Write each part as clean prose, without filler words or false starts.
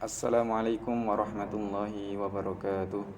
Assalamualaikum warahmatullahi wabarakatuh.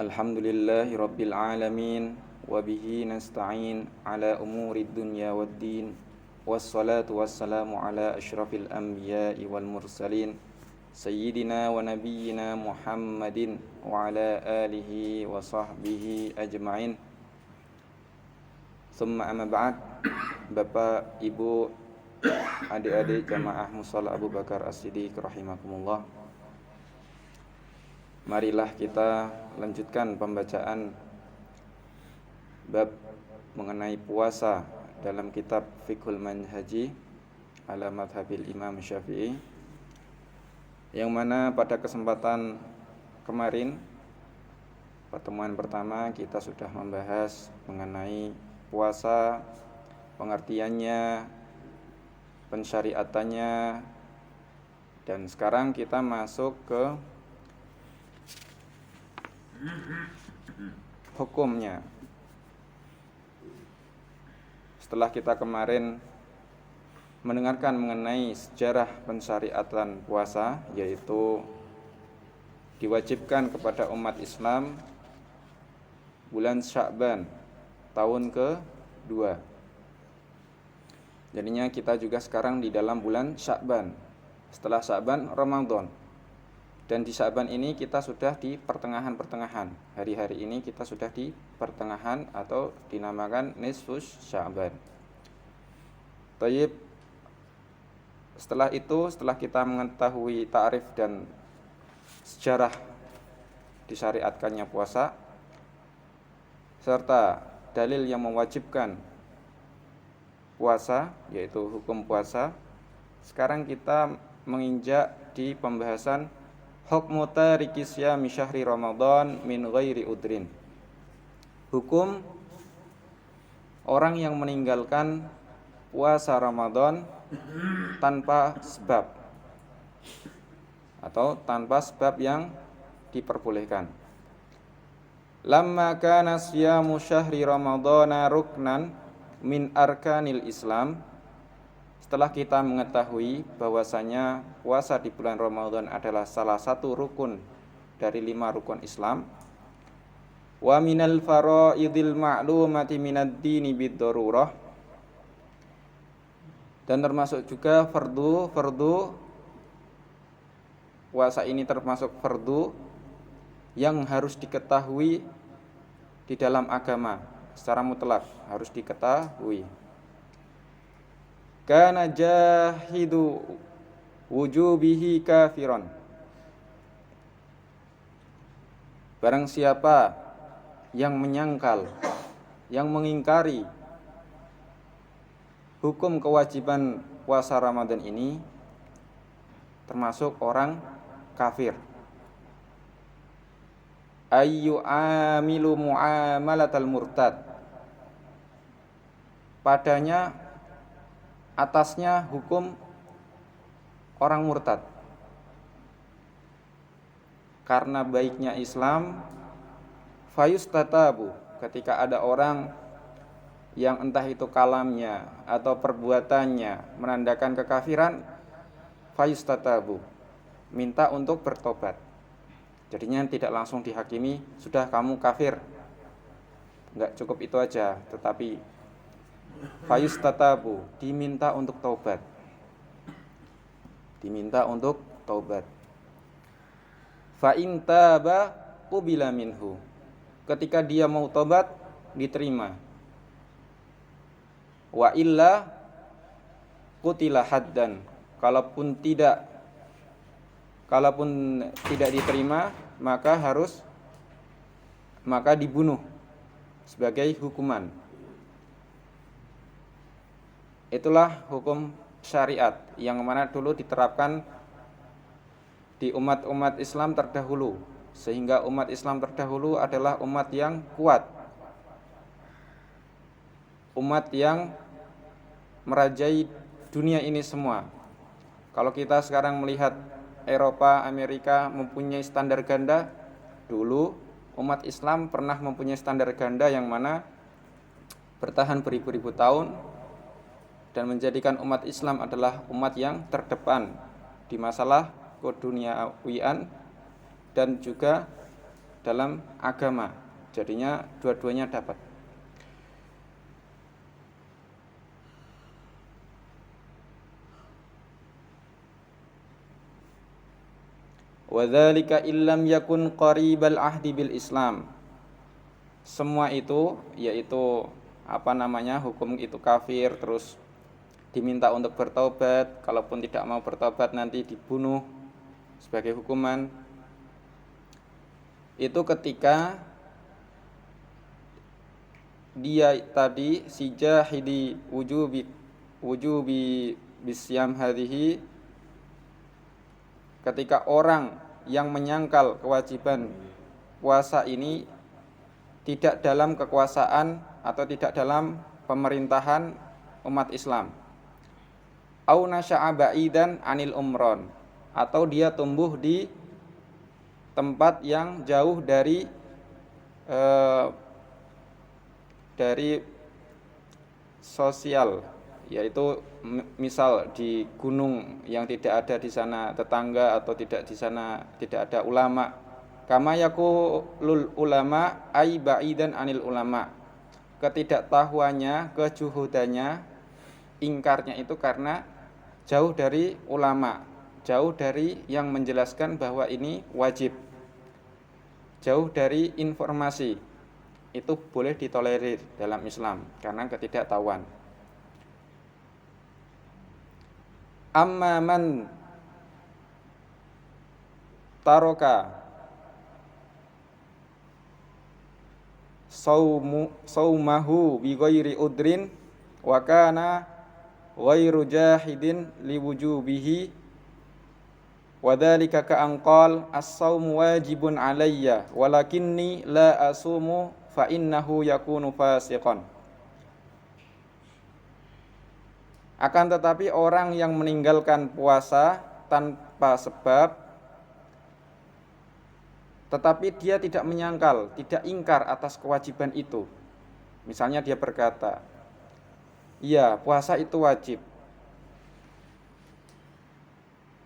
Alhamdulillahi rabbil alamin wa bihi nasta'in ala umurid dunya waddin. Wassalatu wassalamu ala asyrafil anbiya'i wal mursalin sayyidina wa nabiyyina Muhammadin wa ala alihi wa sahbihi ajma'in. Summa amma ba'd. Bapak, Ibu, adik-adik jamaah Mushola Abu Bakar As-Siddiq rahimakumullah. Marilah kita lanjutkan pembacaan bab mengenai puasa dalam kitab Fiqhul Manhaji ala madhabil Imam Syafi'i, yang mana pada kesempatan kemarin, pertemuan pertama, kita sudah membahas mengenai puasa, pengertiannya, pensyariatannya, dan sekarang kita masuk ke hukumnya. Setelah kita kemarin mendengarkan mengenai sejarah pensyariatan puasa, yaitu diwajibkan kepada umat Islam bulan Sya'ban tahun ke-2. Jadinya kita juga sekarang di dalam bulan Sya'ban. Setelah Sya'ban, Ramadan. Dan di Sya'ban ini kita sudah di pertengahan-pertengahan. Hari-hari ini kita sudah di pertengahan atau dinamakan nisfus Sya'ban. Tayyib. Setelah itu, setelah kita mengetahui ta'rif dan sejarah disyariatkannya puasa, serta dalil yang mewajibkan puasa, yaitu hukum puasa, sekarang kita menginjak di pembahasan hukmu tariki siyami syahri Ramadan min ghairi udrin. Hukum orang yang meninggalkan puasa Ramadan tanpa sebab atau tanpa sebab yang diperbolehkan. Lamma kana siyamu syahri Ramadana ruknan min arkanil Islam. Setelah kita mengetahui bahwasanya puasa di bulan Ramadan adalah salah satu rukun dari 5 rukun Islam, wa minal faraidil ma'lumati minad dini bid-darurah, dan termasuk juga fardu puasa ini termasuk fardu yang harus diketahui di dalam agama secara mutlak, harus diketahui. Kana jahidu wujubihi kafiran. Barang siapa yang menyangkal, yang mengingkari hukum kewajiban puasa Ramadan ini, termasuk orang kafir. Ayyu amilu muamalatal murtad. Padanya, atasnya hukum orang murtad. Karena baiknya Islam, fayustatabu, ketika ada orang yang entah itu kalamnya atau perbuatannya menandakan kekafiran, fayustatabu, minta untuk bertobat. Jadinya tidak langsung dihakimi, sudah kamu kafir. Enggak cukup itu aja, tetapi fayustatabu, diminta untuk taubat. Diminta untuk taubat. Fa in taba qubila minhu. Ketika dia mau taubat, diterima. Wa illa qutila haddan. Kalaupun tidak diterima, maka dibunuh sebagai hukuman. Itulah hukum syariat yang mana dulu diterapkan di umat-umat Islam terdahulu, sehingga umat Islam terdahulu adalah umat yang kuat, umat yang merajai dunia ini semua. Kalau kita sekarang melihat Eropa, Amerika mempunyai standar ganda, dulu umat Islam pernah mempunyai standar ganda yang mana bertahan beribu-ribu tahun dan menjadikan umat Islam adalah umat yang terdepan di masalah keduniawian dan juga dalam agama. Jadinya dua-duanya dapat. Wadzalika illam yakun qaribal ahdi bil Islam. Semua itu yaitu hukum itu kafir, terus diminta untuk bertobat, kalaupun tidak mau bertobat nanti dibunuh sebagai hukuman. Itu ketika dia tadi si jahidi wujubi bisyam hadhihi, ketika orang yang menyangkal kewajiban puasa ini tidak dalam kekuasaan atau tidak dalam pemerintahan umat Islam. Au nasya'a ba'idan anil umron, atau dia tumbuh di tempat yang jauh dari sosial, yaitu misal di gunung yang tidak ada di sana tetangga atau tidak di sana tidak ada ulama. Kama yaqulul ulama ai ba'idan anil ulama. Ketidaktahuannya, kejuhudannya, ingkarnya itu karena jauh dari ulama, jauh dari yang menjelaskan bahwa ini wajib, jauh dari informasi. Itu boleh ditolerir dalam Islam karena ketidaktahuan. Amma man taroka saumahu bi ghairi udrin wa kana ghairu jahidin liwujubihi wa dzalika ka anqal as-saumu wajibun alayya walakinni la asumu fa innahu yakunu fasiqan. Akan tetapi orang yang meninggalkan puasa tanpa sebab, tetapi dia tidak menyangkal, tidak ingkar atas kewajiban itu. Misalnya dia berkata, iya, puasa itu wajib.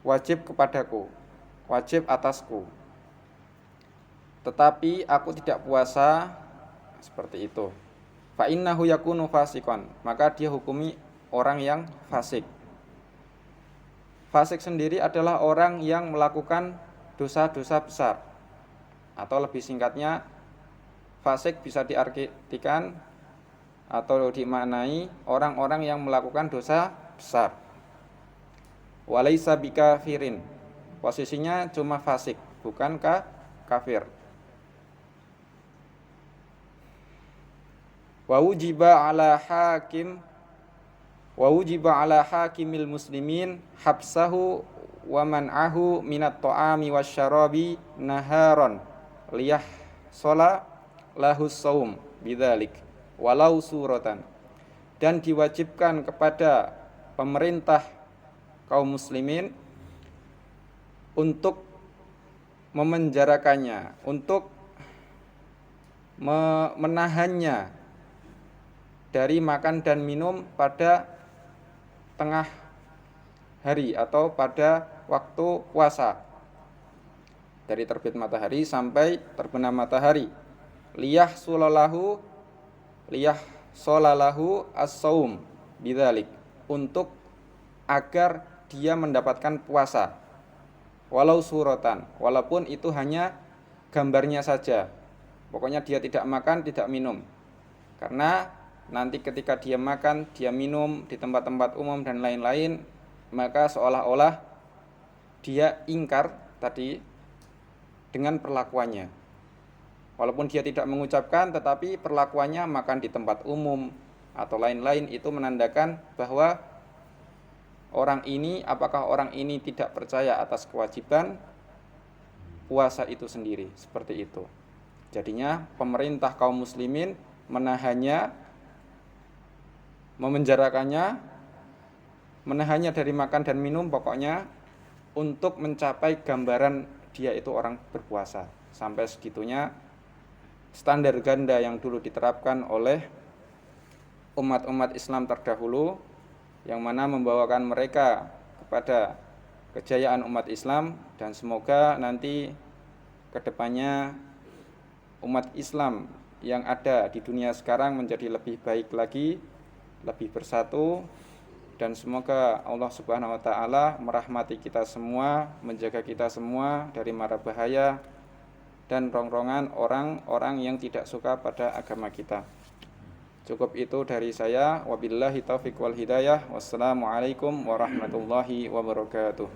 Wajib kepadaku, wajib atasku. Tetapi aku tidak puasa, seperti itu. Fa innahu yakunu fasiqan, maka dia hukumi orang yang fasik. Fasik sendiri adalah orang yang melakukan dosa-dosa besar. Atau lebih singkatnya, fasik bisa diartikan atau dimaknai orang-orang yang melakukan dosa besar. Walaisa bikafirin, posisinya cuma fasik, bukan kafir. Wa wujiba ala hakimil muslimin habsahu wa man'ahu minat ta'ami wasyarabi naharon liyah shola lahus saum bidzalik walau suratan. Dan diwajibkan kepada pemerintah kaum muslimin untuk memenjarakannya, untuk menahannya dari makan dan minum pada tengah hari atau pada waktu puasa, dari terbit matahari sampai terbenam matahari. Liyah solalahu as-saum bidzalik, untuk agar dia mendapatkan puasa walau suratan, walaupun itu hanya gambarnya saja. Pokoknya dia tidak makan, tidak minum. Karena nanti ketika dia makan, dia minum di tempat-tempat umum dan lain-lain, maka seolah-olah dia ingkar tadi dengan perlakuannya. Walaupun dia tidak mengucapkan, tetapi perlakuannya makan di tempat umum atau lain-lain itu menandakan bahwa apakah orang ini tidak percaya atas kewajiban puasa itu sendiri, seperti itu. Jadinya pemerintah kaum muslimin menahannya, memenjarakannya, menahannya dari makan dan minum, pokoknya untuk mencapai gambaran dia itu orang berpuasa. Sampai segitunya standar ganda yang dulu diterapkan oleh umat-umat Islam terdahulu, yang mana membawakan mereka kepada kejayaan umat Islam, dan semoga nanti kedepannya umat Islam yang ada di dunia sekarang menjadi lebih baik lagi, lebih bersatu, dan semoga Allah Subhanahu wa taala merahmati kita semua, menjaga kita semua dari mara bahaya dan rongrongan orang-orang yang tidak suka pada agama kita. Cukup itu dari saya. Wabillahi taufiq wal hidayah. Wassalamualaikum warahmatullahi wabarakatuh.